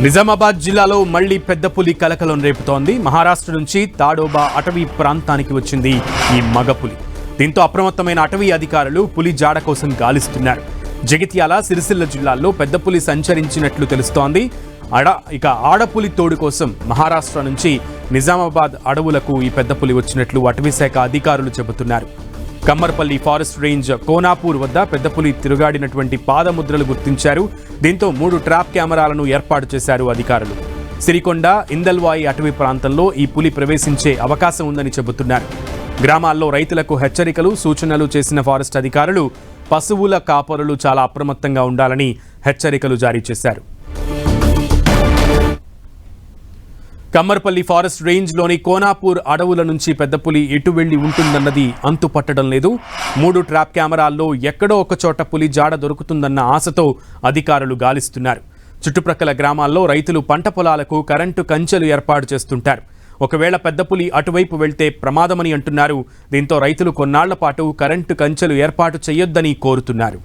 నిజామాబాద్ జిల్లాలో మళ్లీ పెద్ద పులి కలకలం రేపుతోంది. మహారాష్ట్ర నుంచి తాడోబా అటవీ ప్రాంతానికి వచ్చింది ఈ మగపులి. దీంతో అప్రమత్తమైన అటవీ అధికారులు పులి జాడ కోసం గాలిస్తున్నారు. జగిత్యాల, సిరిసిల్ల జిల్లాల్లో పెద్ద పులి సంచరించినట్లు తెలుస్తోంది. ఆడపులి తోడు కోసం మహారాష్ట్ర నుంచి నిజామాబాద్ అడవులకు ఈ పెద్ద పులి వచ్చినట్లు అటవీ శాఖ అధికారులు చెబుతున్నారు. కమ్మర్పల్లి ఫారెస్ట్ రేంజ్ కోనాపూర్ వద్ద పెద్ద పులి తిరుగాడినటువంటి పాదముద్రలు గుర్తించారు. దీంతో 3 ట్రాప్ కెమెరాలను ఏర్పాటు చేశారు అధికారులు. సిరికొండ, ఇందల్వాయి అటవీ ప్రాంతంలో ఈ పులి ప్రవేశించే అవకాశం ఉందని చెబుతున్నారు. గ్రామాల్లో రైతులకు హెచ్చరికలు, సూచనలు చేసిన ఫారెస్ట్ అధికారులు పశువుల కాపరులు చాలా అప్రమత్తంగా ఉండాలని హెచ్చరికలు జారీ చేశారు. కమ్మర్పల్లి ఫారెస్ట్ రేంజ్లోని కోనాపూర్ అడవుల నుంచి పెద్ద పులి ఎటు వెళ్లి ఉంటుందన్నది అంతు పట్టడం లేదు. 3 ట్రాప్ కెమెరాల్లో ఎక్కడో ఒక చోట పులి జాడ దొరుకుతుందన్న ఆశతో అధికారులు గాలిస్తున్నారు. చుట్టుప్రక్కల గ్రామాల్లో రైతులు పంట పొలాలకు కరెంటు కంచెలు ఏర్పాటు చేస్తుంటారు. ఒకవేళ పెద్ద పులి అటువైపు వెళ్తే ప్రమాదమని అంటున్నారు. దీంతో రైతులు కొన్నాళ్ల పాటు కరెంటు కంచెలు ఏర్పాటు చేయొద్దని కోరుతున్నారు.